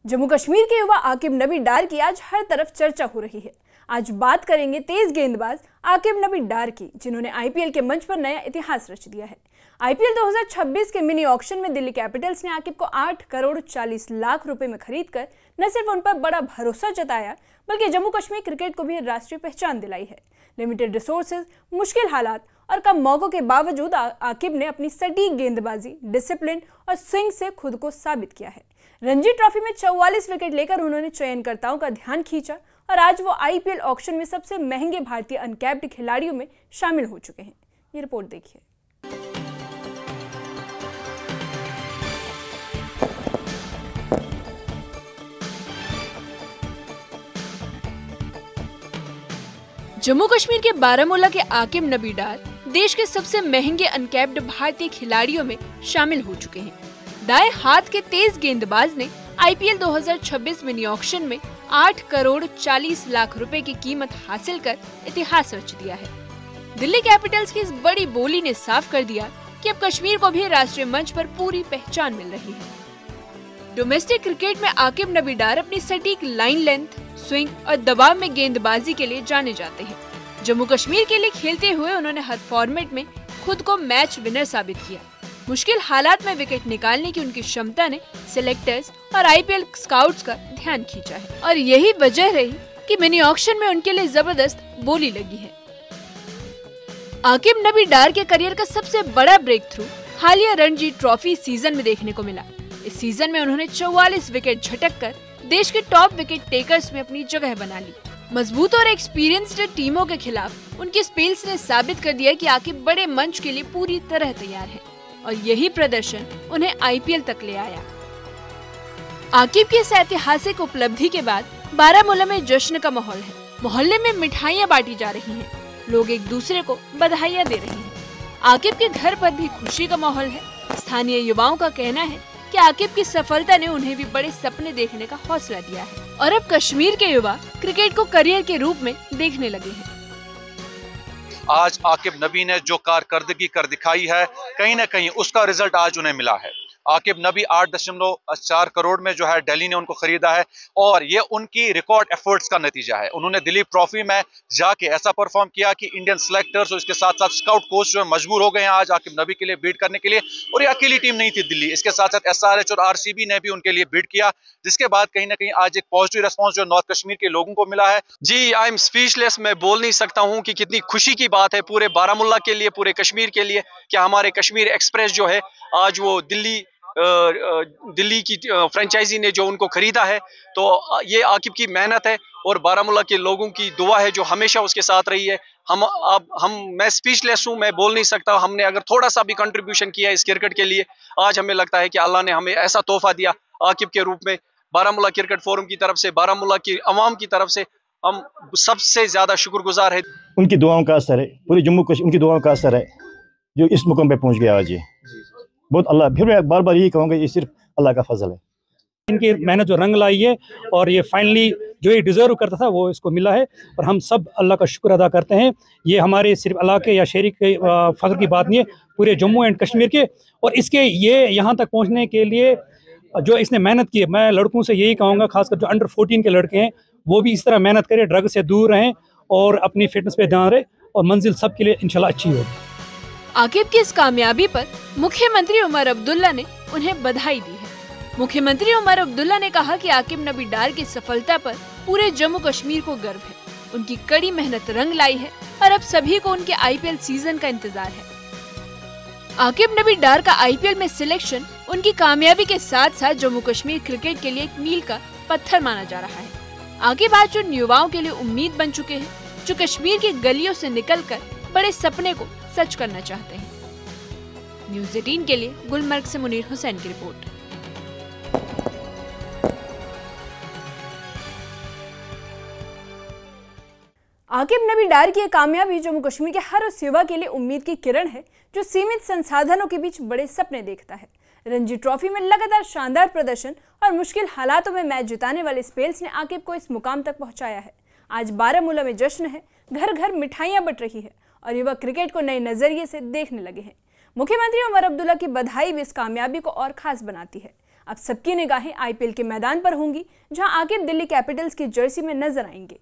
जम्मू कश्मीर के युवा आकिब नबी डार की आज हर तरफ चर्चा हो रही है। आज बात करेंगे तेज गेंदबाज आकिब नबी डार की, जिन्होंने आईपीएल के मंच पर नया इतिहास रच दिया है। आईपीएल 2026 के मिनी ऑक्शन में दिल्ली कैपिटल्स ने आकिब को 8 करोड़ 40 लाख रुपए में खरीदकर न सिर्फ उन पर बड़ा भरोसा जताया, बल्कि जम्मू कश्मीर क्रिकेट को भी राष्ट्रीय पहचान दिलाई है। लिमिटेड रिसोर्सेज, मुश्किल हालात और कम मौकों के बावजूद आकिब ने अपनी सटीक गेंदबाजी, डिसिप्लिन और स्विंग से खुद को साबित किया है। रणजी ट्रॉफी में 44 विकेट लेकर उन्होंने चयनकर्ताओं का ध्यान खींचा और आज वो आईपीएल ऑक्शन में सबसे महंगे भारतीय अनकैप्ड खिलाड़ियों में शामिल हो चुके हैं। ये रिपोर्ट देखिए। जम्मू कश्मीर के बारामूला के आकिब नबी डार देश के सबसे महंगे अनकैप्ड भारतीय खिलाड़ियों में शामिल हो चुके हैं। दाएं हाथ के तेज गेंदबाज ने आईपीएल 2026 मिनी ऑक्शन में 8 करोड़ 40 लाख रुपए की कीमत हासिल कर इतिहास रच दिया है। दिल्ली कैपिटल्स की इस बड़ी बोली ने साफ कर दिया कि अब कश्मीर को भी राष्ट्रीय मंच पर पूरी पहचान मिल रही है। डोमेस्टिक क्रिकेट में आकिब नबी डार अपनी सटीक लाइन लेंथ, स्विंग और दबाव में गेंदबाजी के लिए जाने जाते हैं। जम्मू कश्मीर के लिए खेलते हुए उन्होंने हर फॉर्मेट में खुद को मैच विनर साबित किया। मुश्किल हालात में विकेट निकालने की उनकी क्षमता ने सिलेक्टर्स और आईपीएल स्काउट्स का ध्यान खींचा है और यही वजह रही कि मिनी ऑक्शन में उनके लिए जबरदस्त बोली लगी है। आकिब नबी डार के करियर का सबसे बड़ा ब्रेक थ्रू हालिया रणजी ट्रॉफी सीजन में देखने को मिला। इस सीजन में उन्होंने 44 विकेट झटक कर देश के टॉप विकेट टेकर्स में अपनी जगह बना ली। मजबूत और एक्सपीरियंस्ड टीमों के खिलाफ उनकी स्पेल्स ने साबित कर दिया कि आकिब बड़े मंच के लिए पूरी तरह तैयार है और यही प्रदर्शन उन्हें आईपीएल तक ले आया। आकिब की इस ऐतिहासिक उपलब्धि के बाद बारामूला में जश्न का माहौल है। मोहल्ले में मिठाइयां बांटी जा रही हैं, लोग एक दूसरे को बधाइयां दे रहे हैं। आकिब के घर पर भी खुशी का माहौल है। स्थानीय युवाओं का कहना है कि आकिब की सफलता ने उन्हें भी बड़े सपने देखने का हौसला दिया है और अब कश्मीर के युवा क्रिकेट को करियर के रूप में देखने लगे हैं। आज आकिब नबी ने जो कारकर्दगी कर दिखाई है, कहीं ना कहीं उसका रिजल्ट आज उन्हें मिला है। आकिब नबी 8.4 करोड़ में जो है दिल्ली ने उनको खरीदा है और ये उनकी रिकॉर्ड एफर्ट्स का नतीजा है। उन्होंने दिलीप ट्रॉफी में जाके ऐसा परफॉर्म किया कि इंडियन सिलेक्टर्स और इसके साथ साथ स्काउट कोच जो है मजबूर हो गए हैं आज आकिब नबी के लिए बीट करने के लिए। और ये अकेली टीम नहीं थी दिल्ली, इसके साथ साथ एसआरएच और आरसीबी ने भी उनके लिए बीट किया, जिसके बाद कहीं ना कहीं आज एक पॉजिटिव रिस्पॉन्स जो नॉर्थ कश्मीर के लोगों को मिला है। जी, आई एम स्पीचलेस। मैं बोल नहीं सकता हूँ कि कितनी खुशी की बात है पूरे बारामूला के लिए, पूरे कश्मीर के लिए कि हमारे कश्मीर एक्सप्रेस जो है आज वो दिल्ली की फ्रेंचाइजी ने जो उनको खरीदा है, तो ये आकिब की मेहनत है और बारामूला के लोगों की दुआ है जो हमेशा उसके साथ रही है। मैं स्पीचलेस हूँ, मैं बोल नहीं सकता। हमने अगर थोड़ा सा भी कंट्रीब्यूशन किया इस क्रिकेट के लिए, आज हमें लगता है कि अल्लाह ने हमें ऐसा तोहफा दिया आकिब के रूप में। बारामूला क्रिकेट फोरम की तरफ से, बारामूला की अवाम की तरफ से हम सबसे ज्यादा शुक्रगुजार है। उनकी दुआओं का असर है, पूरी जम्मू कश्मीर उनकी दुआओं का असर है जो इस मुकाम पे पहुंच गया आज। ये बहुत अल्लाह, फिर मैं बार बार यही कहूँगा, ये सिर्फ अल्लाह का फजल है। इनकी मेहनत जो रंग लाई है और ये फाइनली जो ये डिजर्व करता था वो इसको मिला है और हम सब अल्लाह का शुक्र अदा करते हैं। ये हमारे सिर्फ इलाके या शहरी के फख्र की बात नहीं है, पूरे जम्मू एंड कश्मीर के। और इसके ये यहाँ तक पहुँचने के लिए जो इसने मेहनत की है, मैं लड़कों से यही कहूँगा, खासकर जो अंडर 14 के लड़के हैं वो भी इस तरह मेहनत करें, ड्रग से दूर रहें और अपनी फिटनेस पे ध्यान रहे और मंजिल सबके लिए इंशाल्लाह अच्छी होगी। आकिब की इस कामयाबी पर मुख्यमंत्री उमर अब्दुल्ला ने उन्हें बधाई दी है। मुख्यमंत्री उमर अब्दुल्ला ने कहा कि आकिब नबी डार की सफलता पर पूरे जम्मू कश्मीर को गर्व है। उनकी कड़ी मेहनत रंग लाई है और अब सभी को उनके आईपीएल सीजन का इंतजार है। आकिब नबी डार का आईपीएल में सिलेक्शन उनकी कामयाबी के साथ साथ जम्मू कश्मीर क्रिकेट के लिए एक मील का पत्थर माना जा रहा है। आकिब आज उन युवाओं के लिए उम्मीद बन चुके हैं जो कश्मीर की गलियों से निकलकर बड़े सपने को सच करना चाहते हैं। न्यूज़ 18 के लिए गुलमर्ग से मुनीर हुसैन की रिपोर्ट। आकिब नबी डार की कामयाबी जम्मू कश्मीर के हर उस युवा के लिए उम्मीद की किरण है जो सीमित संसाधनों के बीच बड़े सपने देखता है। रणजी ट्रॉफी में लगातार शानदार प्रदर्शन और मुश्किल हालातों में मैच जिताने वाले स्पेल्स ने आकिब को इस मुकाम तक पहुंचाया है। आज बारामूला में जश्न है, घर घर मिठाइयां बट रही है और युवा क्रिकेट को नए नजरिए से देखने लगे हैं। मुख्यमंत्री उमर अब्दुल्ला की बधाई भी इस कामयाबी को और खास बनाती है। अब सबकी निगाहें आईपीएल के मैदान पर होंगी, जहां आकिब दिल्ली कैपिटल्स की जर्सी में नजर आएंगे।